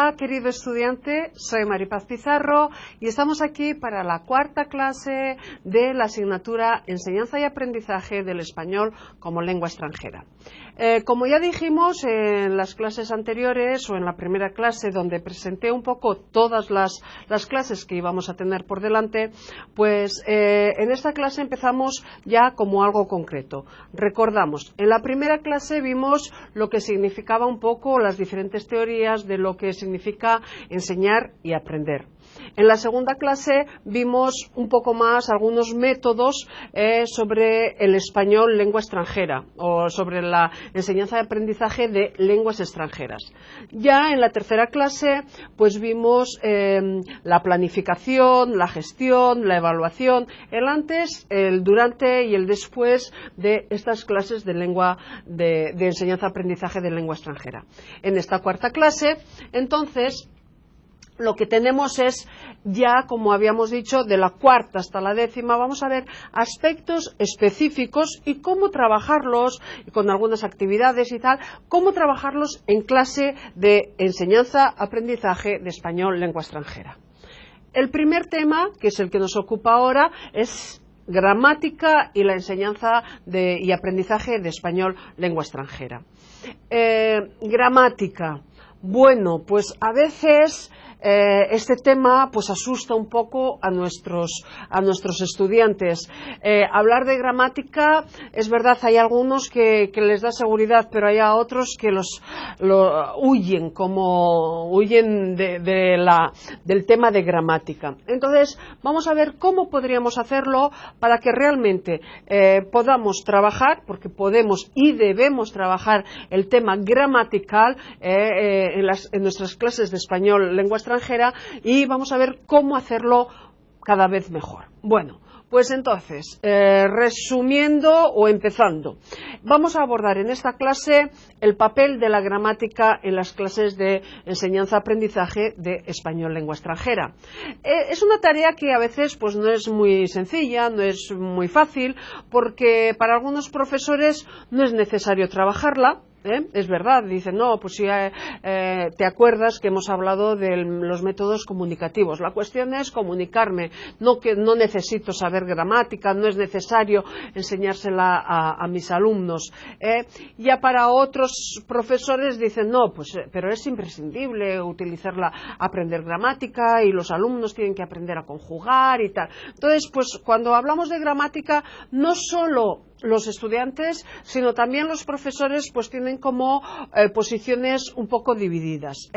Hola, querido estudiante, soy Maripaz Pizarro y estamos aquí para la cuarta clase de la asignatura Enseñanza y Aprendizaje del Español como Lengua Extranjera. Como ya dijimos en las clases anteriores o en la primera clase donde presenté un poco todas las clases que íbamos a tener por delante, pues en esta clase empezamos ya como algo concreto. Recordamos, en la primera clase vimos lo que significaba un poco las diferentes teorías de lo que significa enseñar y aprender. En la segunda clase vimos un poco más algunos métodos sobre el español lengua extranjera o sobre la enseñanza y aprendizaje de lenguas extranjeras. Ya en la tercera clase pues vimos la planificación, la gestión, la evaluación, el antes, el durante y el después de estas clases de lengua de enseñanza y aprendizaje de lengua extranjera. En esta cuarta clase, entonces, lo que tenemos es ya, como habíamos dicho, de la cuarta hasta la décima, vamos a ver aspectos específicos y cómo trabajarlos, con algunas actividades y tal, cómo trabajarlos en clase de enseñanza-aprendizaje de español lengua extranjera. El primer tema, que es el que nos ocupa ahora, es gramática y la enseñanza y aprendizaje de español lengua extranjera. Gramática. Bueno, pues a veces este tema pues asusta un poco a nuestros estudiantes. Hablar de gramática, es verdad, hay algunos que les da seguridad, pero hay a otros que huyen del tema de gramática. Entonces, vamos a ver cómo podríamos hacerlo para que realmente podamos trabajar, porque podemos y debemos trabajar el tema gramatical en nuestras clases de español lengua extranjera, y vamos a ver cómo hacerlo cada vez mejor. Bueno, pues entonces, resumiendo o empezando, vamos a abordar en esta clase el papel de la gramática en las clases de enseñanza-aprendizaje de español lengua extranjera. Es una tarea que a veces pues no es muy sencilla, no es muy fácil, porque para algunos profesores no es necesario trabajarla. Es verdad, dicen, no, pues si te acuerdas que hemos hablado de los métodos comunicativos. La cuestión es comunicarme, no necesito saber gramática, no es necesario enseñársela a mis alumnos. Ya para otros profesores dicen, no, pues pero es imprescindible aprender gramática y los alumnos tienen que aprender a conjugar y tal. Entonces, pues cuando hablamos de gramática, no solo los estudiantes, sino también los profesores pues tienen como posiciones un poco divididas.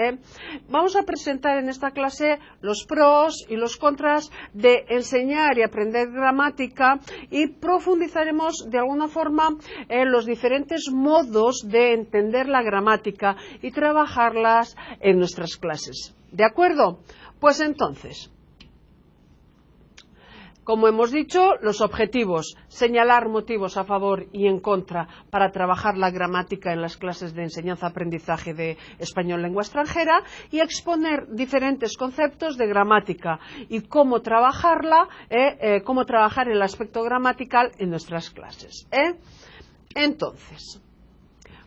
Vamos a presentar en esta clase los pros y los contras de enseñar y aprender gramática y profundizaremos de alguna forma en los diferentes modos de entender la gramática y trabajarlas en nuestras clases. ¿De acuerdo? Pues entonces, como hemos dicho, los objetivos: señalar motivos a favor y en contra para trabajar la gramática en las clases de enseñanza-aprendizaje de español lengua extranjera y exponer diferentes conceptos de gramática y cómo trabajarla, cómo trabajar el aspecto gramatical en nuestras clases. Entonces,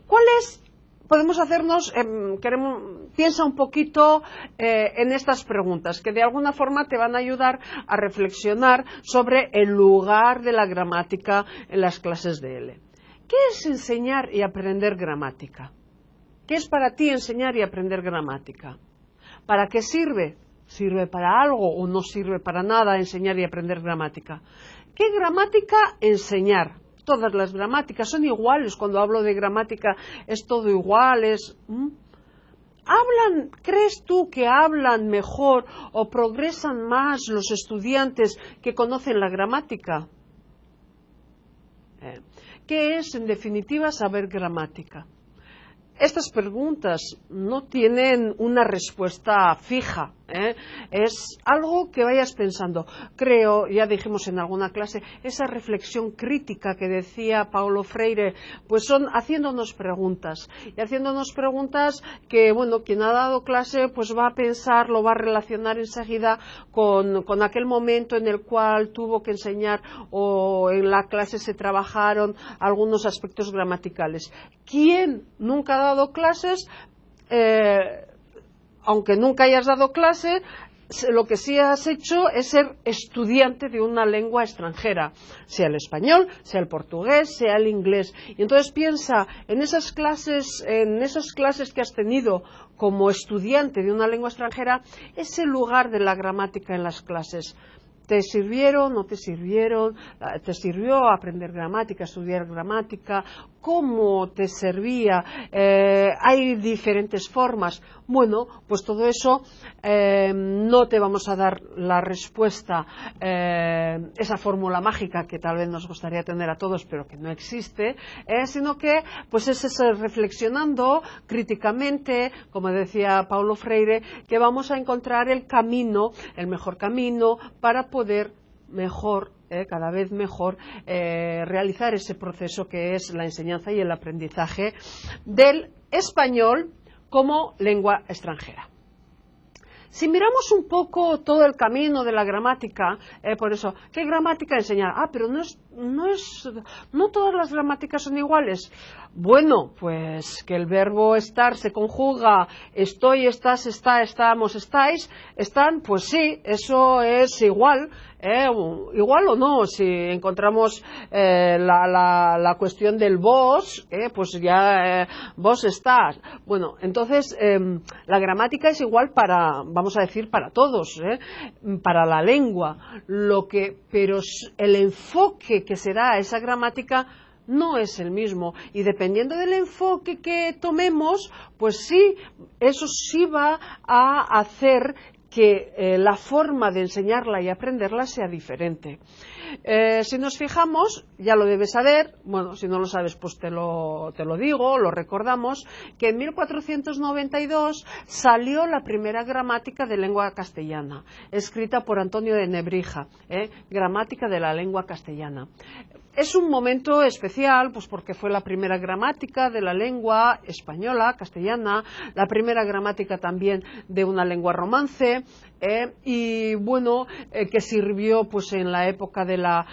¿cuáles podemos hacernos? Piensa un poquito en estas preguntas que de alguna forma te van a ayudar a reflexionar sobre el lugar de la gramática en las clases de L. ¿Qué es enseñar y aprender gramática? ¿Qué es para ti enseñar y aprender gramática? ¿Para qué sirve? ¿Sirve para algo o no sirve para nada enseñar y aprender gramática? ¿Qué gramática enseñar? Todas las gramáticas son iguales. Cuando hablo de gramática es todo igual. ¿Crees tú que hablan mejor o progresan más los estudiantes que conocen la gramática? ¿Qué es, en definitiva, saber gramática? Estas preguntas no tienen una respuesta fija. Es algo que vayas pensando. Creo, ya dijimos en alguna clase, esa reflexión crítica que decía Paulo Freire, pues son haciéndonos preguntas. Y haciéndonos preguntas que, bueno, quien ha dado clase pues va a pensar, lo va a relacionar enseguida con aquel momento en el cual tuvo que enseñar o en la clase se trabajaron algunos aspectos gramaticales. ¿Quién nunca ha dado clases aunque nunca hayas dado clase, lo que sí has hecho es ser estudiante de una lengua extranjera, sea el español, sea el portugués, sea el inglés. Y entonces piensa en esas clases que has tenido como estudiante de una lengua extranjera, ese lugar de la gramática en las clases. ¿Te sirvieron? ¿No te sirvieron? ¿Te sirvió aprender gramática, estudiar gramática? ¿Cómo te servía? ¿Hay diferentes formas? Bueno, pues todo eso no te vamos a dar la respuesta, esa fórmula mágica que tal vez nos gustaría tener a todos, pero que no existe, sino que pues es ese reflexionando críticamente, como decía Paulo Freire, que vamos a encontrar el camino, el mejor camino para poder mejor, cada vez mejor, realizar ese proceso que es la enseñanza y el aprendizaje del español como lengua extranjera. Si miramos un poco todo el camino de la gramática, por eso, ¿qué gramática enseñar? Pero no todas las gramáticas son iguales. Bueno, pues que el verbo estar se conjuga estoy, estás, está, estamos, estáis, están, pues sí, eso es igual. Igual o no, si encontramos la cuestión del vos, pues ya vos estás. Bueno, entonces la gramática es igual para, vamos a decir, para todos, para la lengua. Pero el enfoque que se da a esa gramática no es el mismo, y dependiendo del enfoque que tomemos, pues sí, eso sí va a hacer que la forma de enseñarla y aprenderla sea diferente. Si nos fijamos, ya lo debes saber, bueno, si no lo sabes, pues te lo digo, lo recordamos, que en 1492 salió la primera gramática de lengua castellana, escrita por Antonio de Nebrija, gramática de la lengua castellana. Es un momento especial, pues porque fue la primera gramática de la lengua española, castellana, la primera gramática también de una lengua romance, y bueno, que sirvió pues en la época de la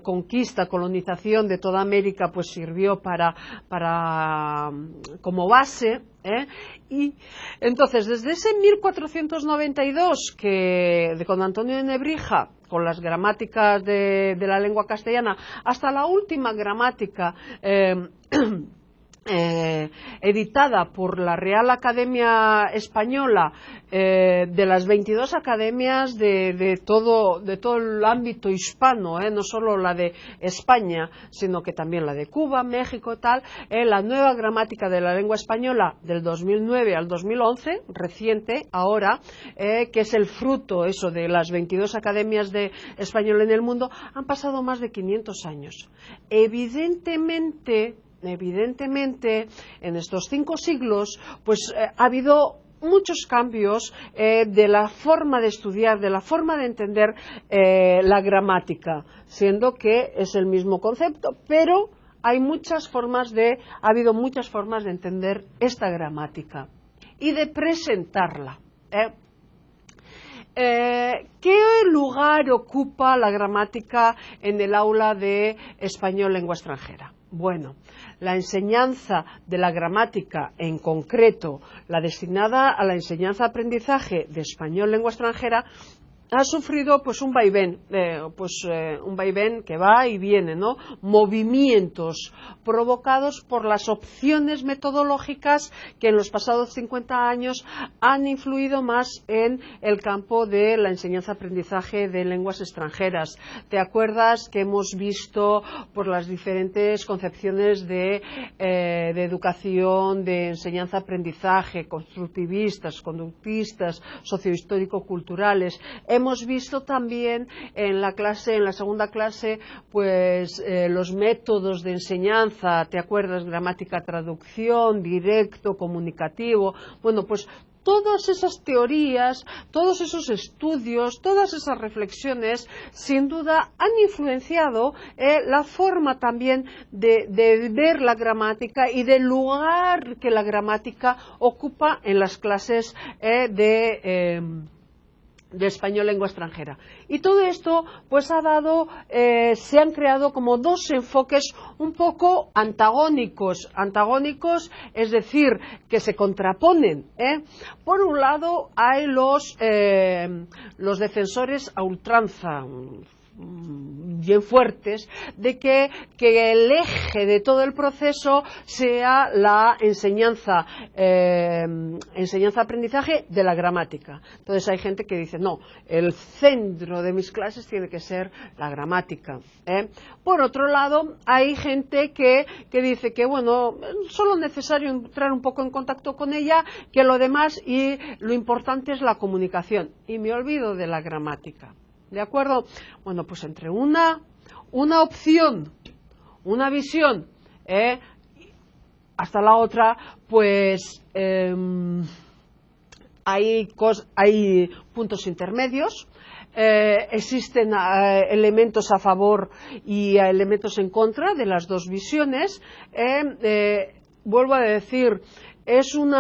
conquista, colonización de toda América, pues sirvió como base. Y entonces, desde ese 1492, con Antonio de Nebrija, con las gramáticas de la lengua castellana, hasta la última gramática editada por la Real Academia Española, de las 22 academias de todo el ámbito hispano, no solo la de España, sino que también la de Cuba, México, tal, la nueva gramática de la lengua española del 2009 al 2011, reciente, ahora, que es el fruto eso de las 22 academias de español en el mundo, han pasado más de 500 años. Evidentemente, en estos 5 siglos, pues ha habido muchos cambios de la forma de estudiar, de la forma de entender la gramática, siendo que es el mismo concepto, pero ha habido muchas formas de entender esta gramática y de presentarla. ¿Qué lugar ocupa la gramática en el aula de español lengua extranjera? Bueno, la enseñanza de la gramática, en concreto la destinada a la enseñanza-aprendizaje de español lengua extranjera, ha sufrido pues un vaivén, un vaivén que va y viene, ¿no? Movimientos provocados por las opciones metodológicas que en los pasados 50 años han influido más en el campo de la enseñanza-aprendizaje de lenguas extranjeras. ¿Te acuerdas que hemos visto por las diferentes concepciones de educación, de enseñanza-aprendizaje, constructivistas, conductistas, sociohistórico-culturales? Hemos visto también en la segunda clase, pues los métodos de enseñanza, ¿te acuerdas? Gramática, traducción, directo, comunicativo. Bueno, pues todas esas teorías, todos esos estudios, todas esas reflexiones, sin duda han influenciado la forma también de ver la gramática y del lugar que la gramática ocupa en las clases de español lengua extranjera. Y todo esto pues ha dado, se han creado como dos enfoques un poco antagónicos, es decir, que se contraponen. Por un lado hay los defensores a ultranza, bien fuertes, de que el eje de todo el proceso sea la enseñanza-aprendizaje de la gramática. Entonces hay gente que dice, no, el centro de mis clases tiene que ser la gramática. Por otro lado, hay gente que dice que, bueno, solo es necesario entrar un poco en contacto con ella, que lo demás y lo importante es la comunicación. Y me olvido de la gramática. ¿De acuerdo? Bueno, pues entre una opción, una visión, hasta la otra, pues hay puntos intermedios, existen elementos a favor y elementos en contra de las dos visiones. Vuelvo a decir, es un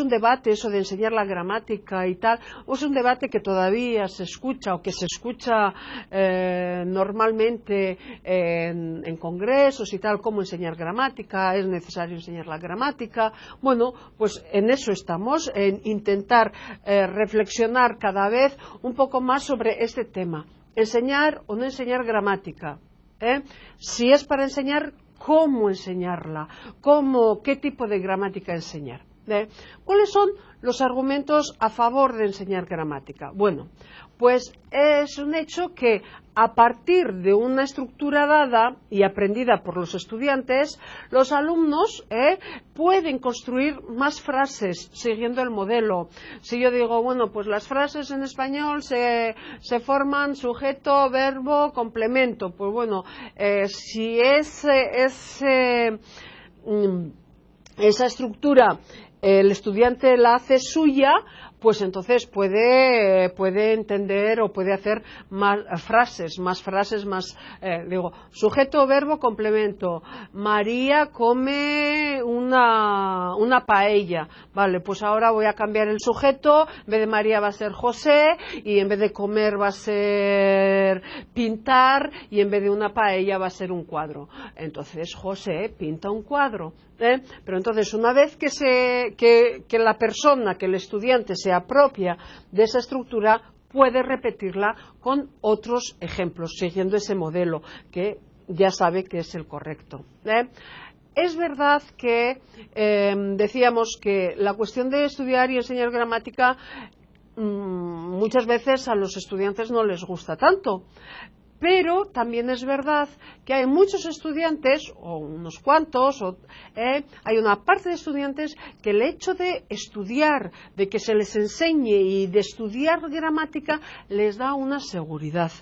debate eso de enseñar la gramática y tal, o es un debate que todavía se escucha o que se escucha normalmente en congresos y tal, cómo enseñar gramática, es necesario enseñar la gramática. Bueno, pues en eso estamos, en intentar reflexionar cada vez un poco más sobre este tema, enseñar o no enseñar gramática. Si es para enseñar, ¿cómo enseñarla? ¿Qué tipo de gramática enseñar? ¿Cuáles son los argumentos a favor de enseñar gramática? Bueno, pues es un hecho que a partir de una estructura dada y aprendida por los estudiantes, los alumnos pueden construir más frases siguiendo el modelo. Si yo digo, bueno, pues las frases en español se forman sujeto, verbo, complemento, pues bueno, si esa estructura el estudiante la hace suya, pues entonces puede entender o puede hacer más frases, digo, sujeto, verbo, complemento. María come una paella. Vale, pues ahora voy a cambiar el sujeto, en vez de María va a ser José, y en vez de comer va a ser pintar, y en vez de una paella va a ser un cuadro. Entonces José pinta un cuadro. Pero entonces una vez que la persona, que el estudiante se apropia de esa estructura, puede repetirla con otros ejemplos, siguiendo ese modelo que ya sabe que es el correcto. Es verdad que decíamos que la cuestión de estudiar y enseñar gramática muchas veces a los estudiantes no les gusta tanto. Pero también es verdad que hay muchos estudiantes, o unos cuantos, hay una parte de estudiantes que el hecho de estudiar, de que se les enseñe y de estudiar gramática, les da una seguridad.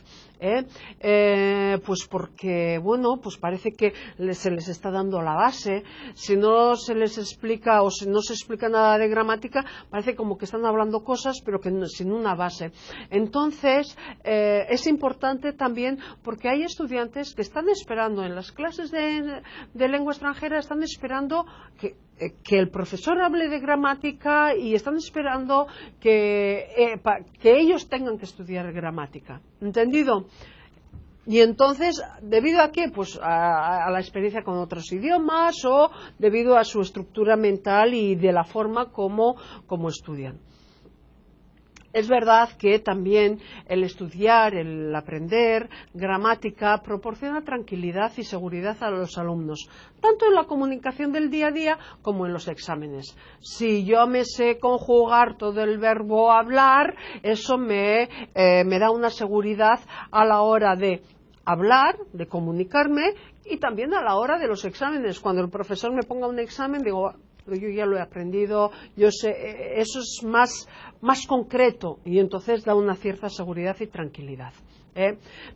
Pues porque, bueno, pues parece que se les está dando la base. Si no se les explica o si no se explica nada de gramática, parece como que están hablando cosas pero que sin una base. Entonces es importante también porque hay estudiantes que están esperando en las clases de lengua extranjera, están esperando que el profesor hable de gramática y están esperando que ellos tengan que estudiar gramática. ¿Entendido? Y entonces, ¿debido a qué? Pues a la experiencia con otros idiomas o debido a su estructura mental y de la forma como estudian. Es verdad que también el estudiar, el aprender gramática proporciona tranquilidad y seguridad a los alumnos, tanto en la comunicación del día a día como en los exámenes. Si yo me sé conjugar todo el verbo hablar, eso me da una seguridad a la hora de hablar, de comunicarme y también a la hora de los exámenes. Cuando el profesor me ponga un examen, digo, pero yo ya lo he aprendido, yo sé, eso es más concreto y entonces da una cierta seguridad y tranquilidad.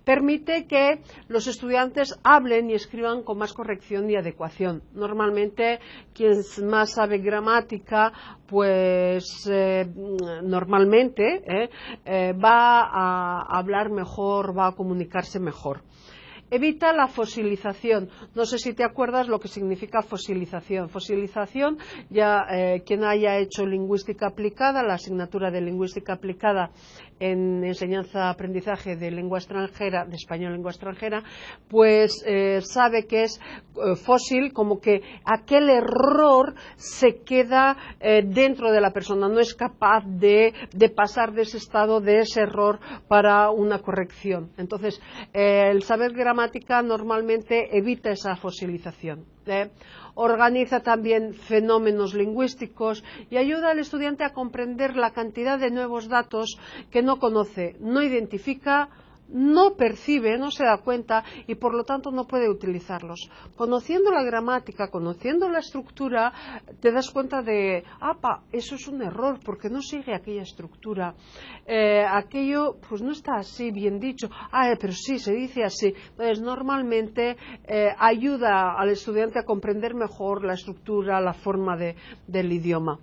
Permite que los estudiantes hablen y escriban con más corrección y adecuación. Normalmente quien más sabe gramática, pues normalmente va a hablar mejor, va a comunicarse mejor. evita la fosilización. No sé si te acuerdas lo que significa fosilización. Fosilización, ya quien haya hecho lingüística aplicada, la asignatura de lingüística aplicada en enseñanza-aprendizaje de lengua extranjera, de español lengua extranjera, pues sabe que es fósil, como que aquel error se queda dentro de la persona, no es capaz de pasar de ese estado, de ese error para una corrección. Entonces, el saber gramática normalmente evita esa fosilización. Organiza también fenómenos lingüísticos y ayuda al estudiante a comprender la cantidad de nuevos datos que no conoce, no identifica, no percibe, no se da cuenta y por lo tanto no puede utilizarlos. Conociendo la gramática, conociendo la estructura, te das cuenta de, eso es un error porque no sigue aquella estructura, aquello pues no está así bien dicho, pero sí, se dice así. Entonces normalmente ayuda al estudiante a comprender mejor la estructura, la forma del idioma.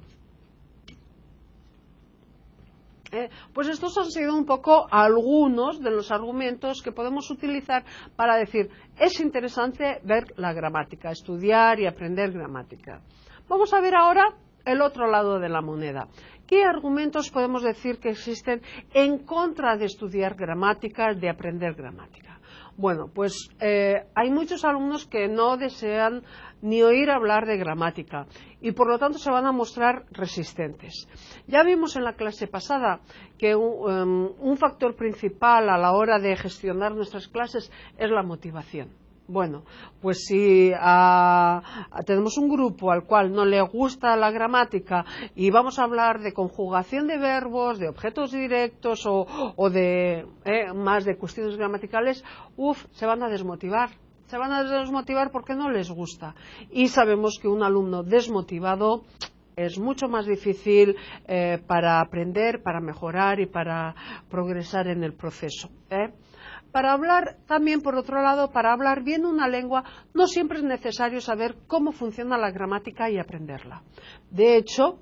Pues estos han sido un poco algunos de los argumentos que podemos utilizar para decir, es interesante ver la gramática, estudiar y aprender gramática. Vamos a ver ahora el otro lado de la moneda. ¿Qué argumentos podemos decir que existen en contra de estudiar gramática, de aprender gramática? Bueno, pues hay muchos alumnos que no desean ni oír hablar de gramática y por lo tanto se van a mostrar resistentes. Ya vimos en la clase pasada que un factor principal a la hora de gestionar nuestras clases es la motivación. Bueno, pues si tenemos un grupo al cual no le gusta la gramática y vamos a hablar de conjugación de verbos, de objetos directos o de más de cuestiones gramaticales, se van a desmotivar. Se van a desmotivar porque no les gusta. Y sabemos que un alumno desmotivado es mucho más difícil para aprender, para mejorar y para progresar en el proceso. Para hablar también, por otro lado, para hablar bien una lengua, no siempre es necesario saber cómo funciona la gramática y aprenderla. De hecho,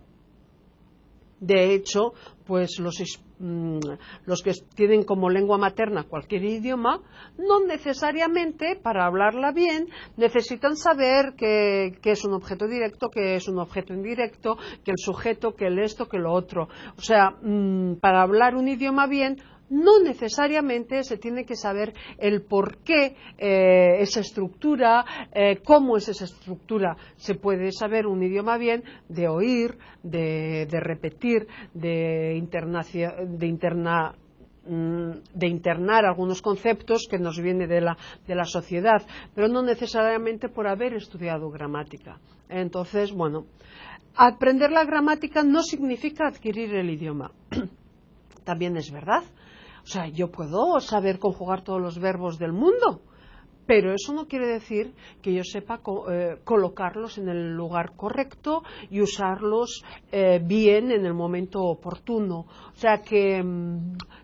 pues los que tienen como lengua materna cualquier idioma, no necesariamente para hablarla bien necesitan saber qué es un objeto directo, qué es un objeto indirecto, que el sujeto, que el esto, que lo otro. O sea, para hablar un idioma bien no necesariamente se tiene que saber el por qué esa estructura, cómo es esa estructura. Se puede saber un idioma bien de oír, de repetir, de internar algunos conceptos que nos vienen de la sociedad, pero no necesariamente por haber estudiado gramática. Entonces, bueno, aprender la gramática no significa adquirir el idioma. También es verdad. O sea, yo puedo saber conjugar todos los verbos del mundo, pero eso no quiere decir que yo sepa colocarlos en el lugar correcto y usarlos bien en el momento oportuno. O sea que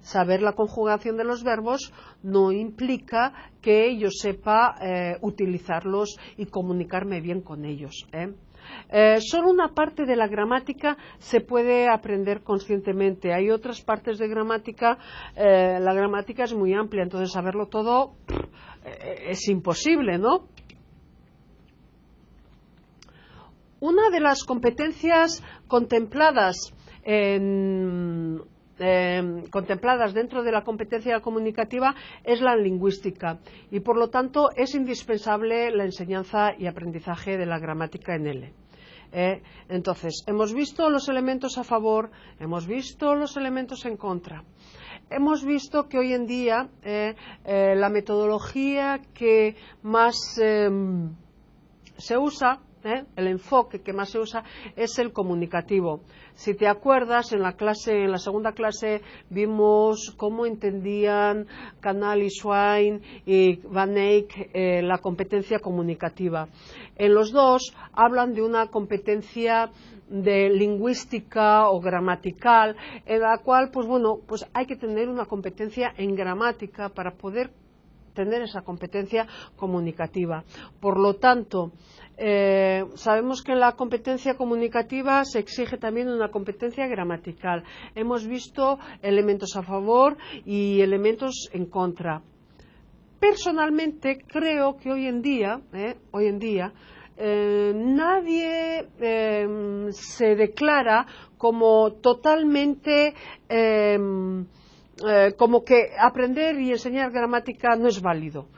saber la conjugación de los verbos no implica que yo sepa utilizarlos y comunicarme bien con ellos. Solo una parte de la gramática se puede aprender conscientemente. Hay otras partes de gramática, la gramática es muy amplia, entonces saberlo todo es imposible, ¿no? Una de las competencias contempladas dentro de la competencia comunicativa es la lingüística y por lo tanto es indispensable la enseñanza y aprendizaje de la gramática en L. Entonces, hemos visto los elementos a favor, hemos visto los elementos en contra. Hemos visto que hoy en día la metodología que más se usa, el enfoque que más se usa es el comunicativo. Si te acuerdas, en la segunda clase vimos cómo entendían Canal y Schwein y Van Eyck la competencia comunicativa. En los dos hablan de una competencia de lingüística o gramatical, en la cual, pues bueno, pues hay que tener una competencia en gramática para poder tener esa competencia comunicativa. Por lo tanto, sabemos que en la competencia comunicativa se exige también una competencia gramatical. Hemos visto elementos a favor y elementos en contra. Personalmente creo que hoy en día nadie se declara como totalmente como que aprender y enseñar gramática no es válido.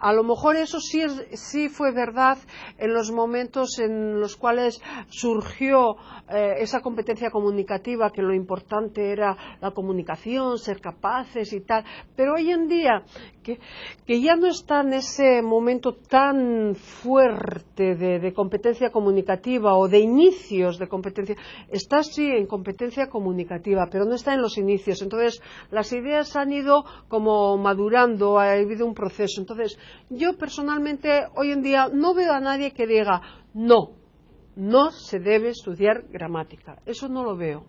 A lo mejor eso sí fue verdad en los momentos en los cuales surgió esa competencia comunicativa, que lo importante era la comunicación, ser capaces y tal, pero hoy en día que ya no está en ese momento tan fuerte de competencia comunicativa o de inicios de competencia, está sí en competencia comunicativa, pero no está en los inicios. Entonces las ideas han ido como madurando, ha habido un proceso. Entonces yo personalmente hoy en día no veo a nadie que diga no se debe estudiar gramática, eso no lo veo.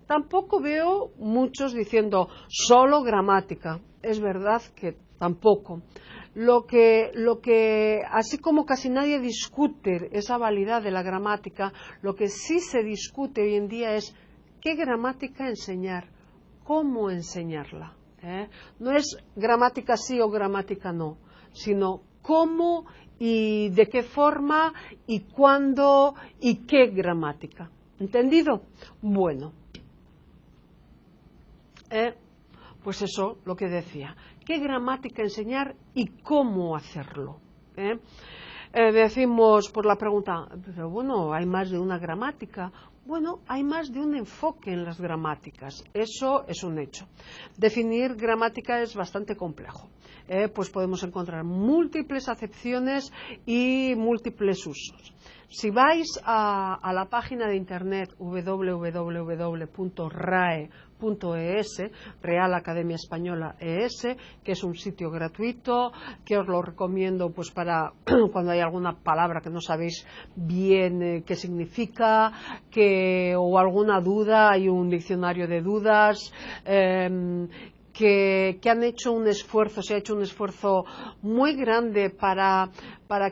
Tampoco veo muchos diciendo solo gramática, es verdad que tampoco. Lo que así como casi nadie discute esa validad de la gramática, lo que sí se discute hoy en día es qué gramática enseñar, cómo enseñarla. No es gramática sí o gramática no, sino cómo y de qué forma y cuándo y qué gramática. ¿Entendido? Bueno. Pues eso, lo que decía. ¿Qué gramática enseñar y cómo hacerlo? Decimos por la pregunta, pero bueno, ¿hay más de una gramática? Bueno, hay más de un enfoque en las gramáticas, eso es un hecho. Definir gramática es bastante complejo, pues podemos encontrar múltiples acepciones y múltiples usos. Si vais a la página de internet www.rae.es, Real Academia Española ES, que es un sitio gratuito, que os lo recomiendo pues para cuando hay alguna palabra que no sabéis bien qué significa, o alguna duda, hay un diccionario de dudas, que han hecho un esfuerzo, se ha hecho un esfuerzo muy grande para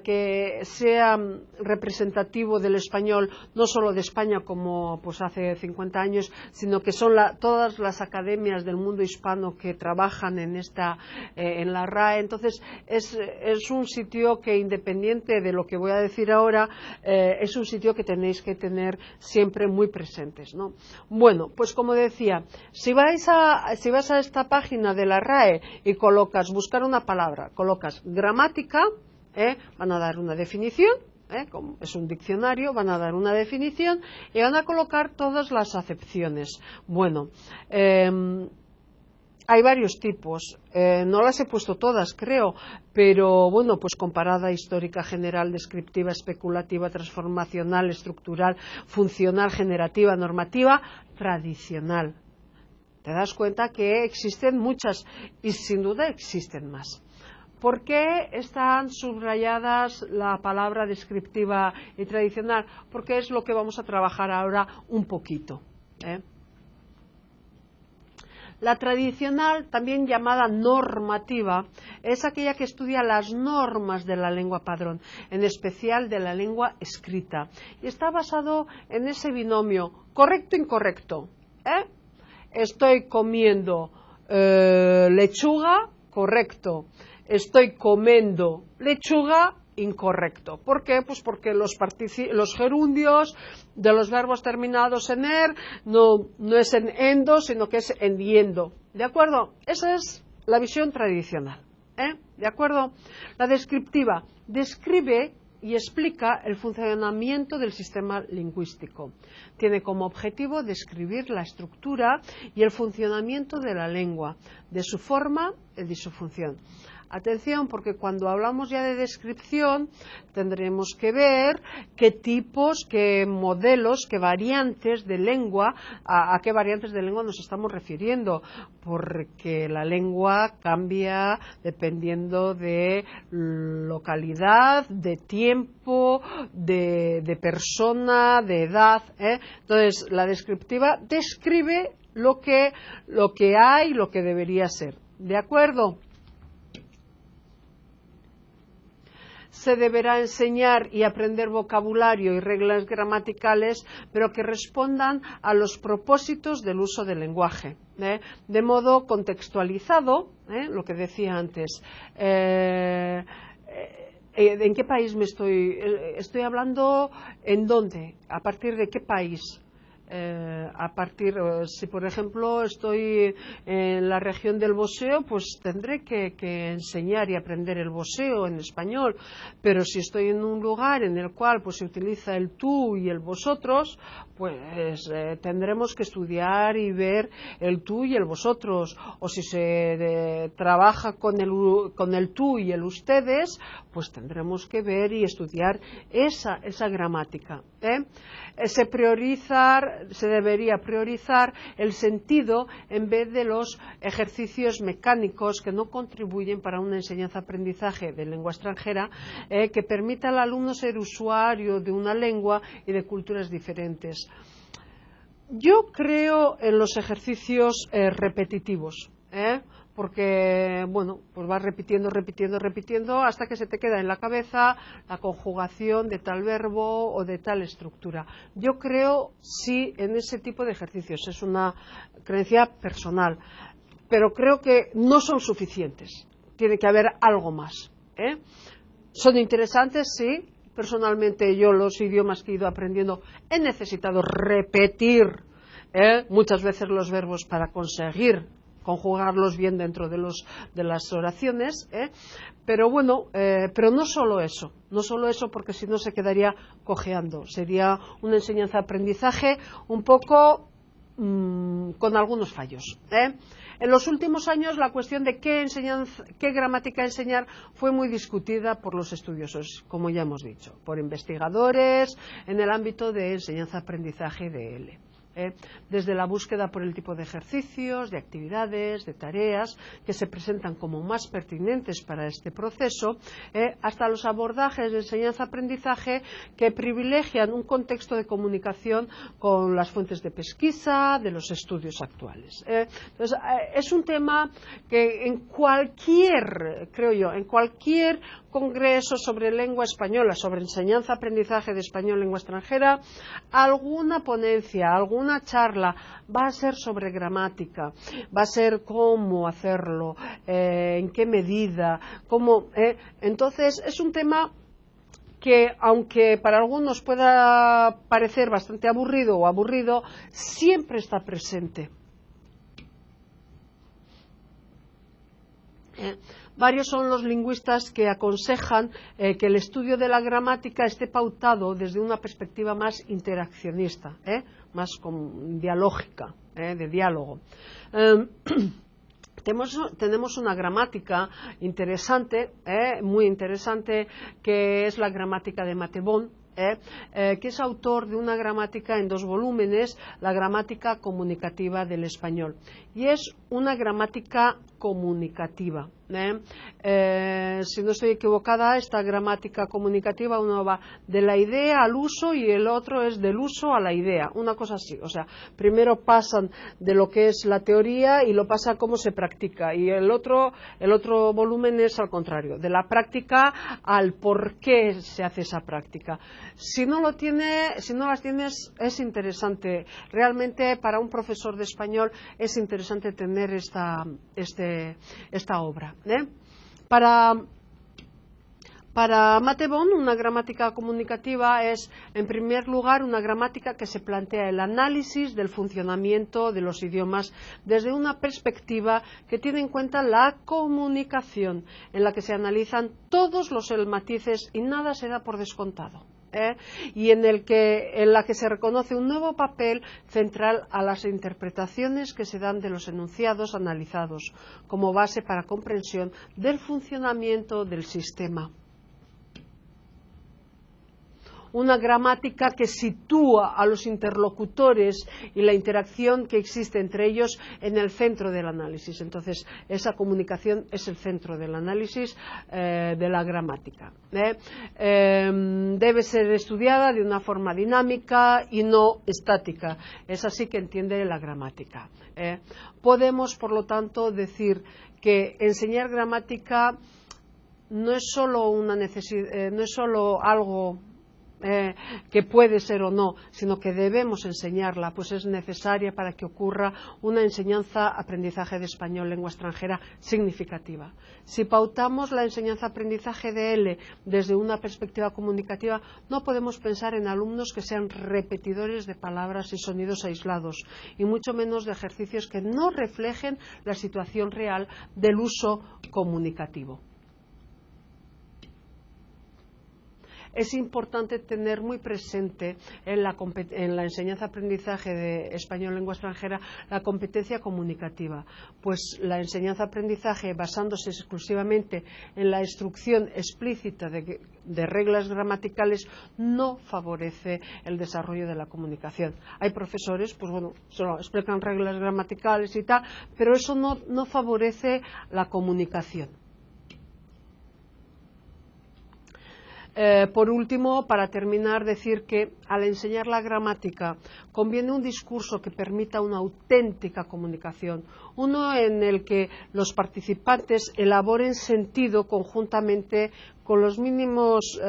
que sea representativo del español, no solo de España como pues hace 50 años, sino que son todas las academias del mundo hispano que trabajan en la RAE. Entonces es un sitio que, independiente de lo que voy a decir ahora, es un sitio que tenéis que tener siempre muy presentes, ¿no? Bueno, pues como decía, si vas a esta página de la RAE y buscar una palabra, colocas gramática, van a dar una definición, como es un diccionario, van a dar una definición y van a colocar todas las acepciones. Bueno, hay varios tipos, no las he puesto todas, creo, pero bueno, pues comparada, histórica, general, descriptiva, especulativa, transformacional, estructural, funcional, generativa, normativa, tradicional. Te das cuenta que existen muchas y sin duda existen más. ¿Por qué están subrayadas la palabra descriptiva y tradicional? Porque es lo que vamos a trabajar ahora un poquito. La tradicional, también llamada normativa, es aquella que estudia las normas de la lengua padrón, en especial de la lengua escrita. Y está basado en ese binomio correcto-incorrecto. Estoy comiendo lechuga, correcto. Estoy comiendo lechuga, incorrecto. ¿Por qué? Pues porque los gerundios de los verbos terminados en er no es en endo, sino que es en diendo. ¿De acuerdo? Esa es la visión tradicional. ¿De acuerdo? La descriptiva describe y explica el funcionamiento del sistema lingüístico. Tiene como objetivo describir la estructura y el funcionamiento de la lengua, de su forma y de su función. Atención, porque cuando hablamos ya de descripción tendremos que ver qué tipos, qué modelos, qué variantes de lengua, a qué variantes de lengua nos estamos refiriendo, porque la lengua cambia dependiendo de localidad, de tiempo, de persona, de edad. Entonces, la descriptiva describe lo que hay, lo que debería ser. ¿De acuerdo? se deberá enseñar y aprender vocabulario y reglas gramaticales, pero que respondan a los propósitos del uso del lenguaje, de modo contextualizado, lo que decía antes. ¿En qué país estoy hablando? ¿En dónde? ¿A partir de qué país? Si por ejemplo estoy en la región del boxeo, pues tendré que enseñar y aprender el boxeo en español, pero si estoy en un lugar en el cual pues se utiliza el tú y el vosotros, pues tendremos que estudiar y ver el tú y el vosotros, o si se trabaja con el tú y el ustedes, pues tendremos que ver y estudiar esa gramática. Se debería priorizar el sentido en vez de los ejercicios mecánicos que no contribuyen para una enseñanza-aprendizaje de lengua extranjera que permita al alumno ser usuario de una lengua y de culturas diferentes. Yo creo en los ejercicios repetitivos, porque, bueno, pues vas repitiendo hasta que se te queda en la cabeza la conjugación de tal verbo o de tal estructura. Yo creo sí en ese tipo de ejercicios, es una creencia personal, pero creo que no son suficientes, tiene que haber algo más. Son interesantes, sí. Personalmente yo los idiomas que he ido aprendiendo he necesitado repetir muchas veces los verbos para conseguir conjugarlos bien dentro de las oraciones, pero bueno, pero no solo eso, porque si no se quedaría cojeando, sería una enseñanza-aprendizaje un poco con algunos fallos. En los últimos años la cuestión de qué gramática enseñar fue muy discutida por los estudiosos, como ya hemos dicho, por investigadores en el ámbito de enseñanza-aprendizaje de EL. Desde la búsqueda por el tipo de ejercicios, de actividades, de tareas que se presentan como más pertinentes para este proceso, hasta los abordajes de enseñanza-aprendizaje que privilegian un contexto de comunicación con las fuentes de pesquisa de los estudios actuales. Entonces, es un tema que en cualquier congreso sobre lengua española, sobre enseñanza-aprendizaje de español lengua extranjera, alguna ponencia, alguna charla va a ser sobre gramática, va a ser cómo hacerlo, en qué medida, cómo. Entonces, es un tema que, aunque para algunos pueda parecer bastante aburrido, siempre está presente. Varios son los lingüistas que aconsejan que el estudio de la gramática esté pautado desde una perspectiva más interaccionista, más dialógica, de diálogo. Tenemos una gramática interesante, muy interesante, que es la gramática de Mattebon, que es autor de una gramática en 2 volúmenes, la gramática comunicativa del español. Y es una gramática comunicativa. Si no estoy equivocada, esta gramática comunicativa, uno va de la idea al uso y el otro es del uso a la idea, una cosa así. O sea, primero pasan de lo que es la teoría y lo pasa a cómo se practica, y el otro volumen es al contrario, de la práctica al por qué se hace esa práctica. Si no las tienes, es interesante. Realmente para un profesor de español es interesante tener esta obra. Para Mattebon, una gramática comunicativa es, en primer lugar, una gramática que se plantea el análisis del funcionamiento de los idiomas desde una perspectiva que tiene en cuenta la comunicación, en la que se analizan todos los matices y nada se da por descontado. Y en la que se reconoce un nuevo papel central a las interpretaciones que se dan de los enunciados analizados como base para comprensión del funcionamiento del sistema. Una gramática que sitúa a los interlocutores y la interacción que existe entre ellos en el centro del análisis. Entonces, esa comunicación es el centro del análisis de la gramática. Debe ser estudiada de una forma dinámica y no estática. Es así que entiende la gramática. Podemos, por lo tanto, decir que enseñar gramática no es solo una necesidad, no es solo algo que puede ser o no, sino que debemos enseñarla, pues es necesaria para que ocurra una enseñanza-aprendizaje de español lengua extranjera significativa. Si pautamos la enseñanza-aprendizaje de L desde una perspectiva comunicativa, no podemos pensar en alumnos que sean repetidores de palabras y sonidos aislados, y mucho menos de ejercicios que no reflejen la situación real del uso comunicativo. Es importante tener muy presente en la enseñanza-aprendizaje de español lengua extranjera la competencia comunicativa, pues la enseñanza-aprendizaje basándose exclusivamente en la instrucción explícita de reglas gramaticales no favorece el desarrollo de la comunicación. Hay profesores, pues bueno, solo explican reglas gramaticales y tal, pero eso no favorece la comunicación. Por último, para terminar, decir que al enseñar la gramática conviene un discurso que permita una auténtica comunicación, uno en el que los participantes elaboren sentido conjuntamente con los mínimos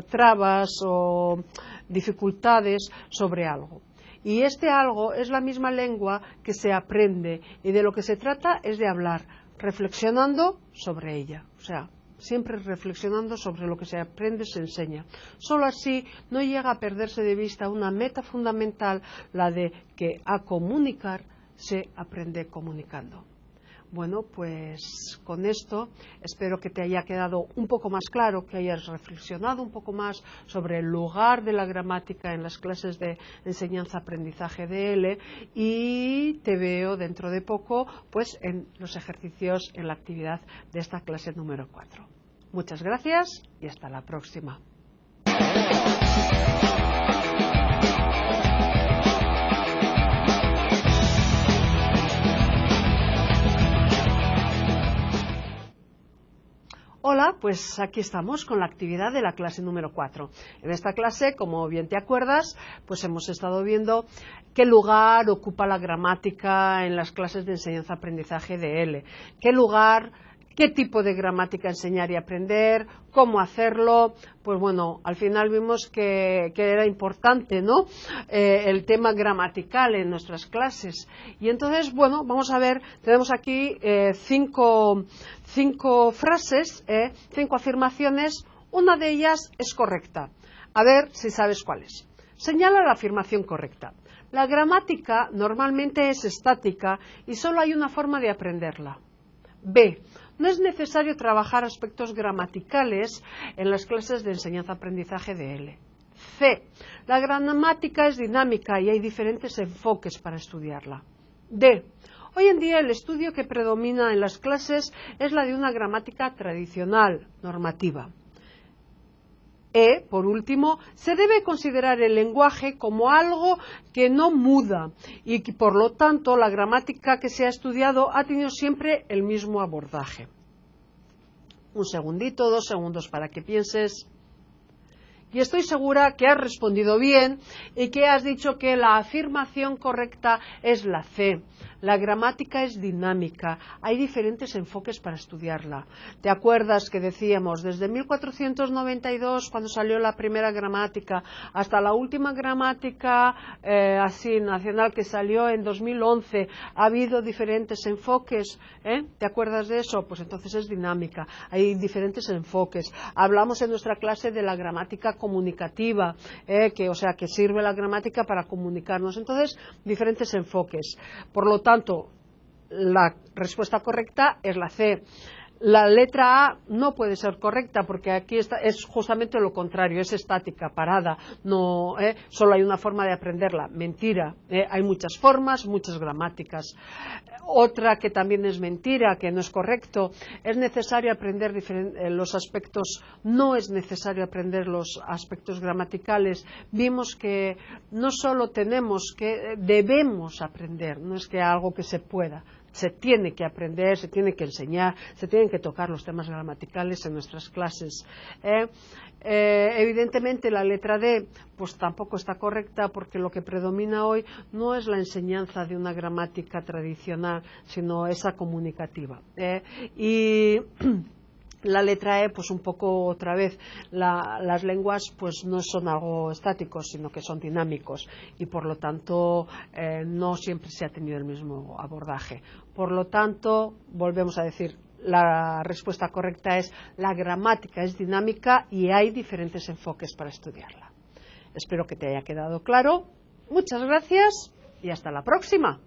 trabas o dificultades sobre algo. Y este algo es la misma lengua que se aprende y de lo que se trata es de hablar, reflexionando sobre ella. O sea, siempre reflexionando sobre lo que se aprende, se enseña. Solo así no llega a perderse de vista una meta fundamental, la de que a comunicar se aprende comunicando. Bueno, pues con esto espero que te haya quedado un poco más claro, que hayas reflexionado un poco más sobre el lugar de la gramática en las clases de enseñanza-aprendizaje de L, y te veo dentro de poco pues en los ejercicios en la actividad de esta clase número 4. Muchas gracias y hasta la próxima. Hola, pues aquí estamos con la actividad de la clase número 4. En esta clase, como bien te acuerdas, pues hemos estado viendo qué lugar ocupa la gramática en las clases de enseñanza-aprendizaje de L, qué lugar, qué tipo de gramática enseñar y aprender, cómo hacerlo. Pues bueno, al final vimos que era importante, ¿no? El tema gramatical en nuestras clases. Y entonces, bueno, vamos a ver, tenemos aquí cinco frases, 5 afirmaciones. Una de ellas es correcta. A ver si sabes cuál es. Señala la afirmación correcta. La gramática normalmente es estática y solo hay una forma de aprenderla. B. No es necesario trabajar aspectos gramaticales en las clases de enseñanza-aprendizaje de L. C. La gramática es dinámica y hay diferentes enfoques para estudiarla. D. Hoy en día el estudio que predomina en las clases es la de una gramática tradicional, normativa. E, por último, se debe considerar el lenguaje como algo que no muda y que, por lo tanto, la gramática que se ha estudiado ha tenido siempre el mismo abordaje. Un segundito, 2 segundos para que pienses. Y estoy segura que has respondido bien y que has dicho que la afirmación correcta es la C. La gramática es dinámica, hay diferentes enfoques para estudiarla. ¿Te acuerdas que decíamos desde 1492, cuando salió la primera gramática, hasta la última gramática así nacional que salió en 2011, ha habido diferentes enfoques? ¿Te acuerdas de eso? Pues entonces es dinámica, hay diferentes enfoques. Hablamos en nuestra clase de la gramática comunicativa, que sirve la gramática para comunicarnos. Entonces, diferentes enfoques. Por lo tanto, la respuesta correcta es la C. La letra A no puede ser correcta porque aquí es justamente lo contrario, es estática, parada, no, solo hay una forma de aprenderla. Mentira, hay muchas formas, muchas gramáticas. Otra que también es mentira, que no es correcto, es necesario aprender los aspectos, no es necesario aprender los aspectos gramaticales. Vimos que no solo debemos aprender, no es que algo que se pueda. Se tiene que aprender, se tiene que enseñar, se tienen que tocar los temas gramaticales en nuestras clases. Evidentemente la letra D pues tampoco está correcta porque lo que predomina hoy no es la enseñanza de una gramática tradicional, sino esa comunicativa. Y La letra E, pues un poco otra vez, las lenguas pues no son algo estáticos, sino que son dinámicos y por lo tanto no siempre se ha tenido el mismo abordaje. Por lo tanto, volvemos a decir, la respuesta correcta es la gramática es dinámica y hay diferentes enfoques para estudiarla. Espero que te haya quedado claro. Muchas gracias y hasta la próxima.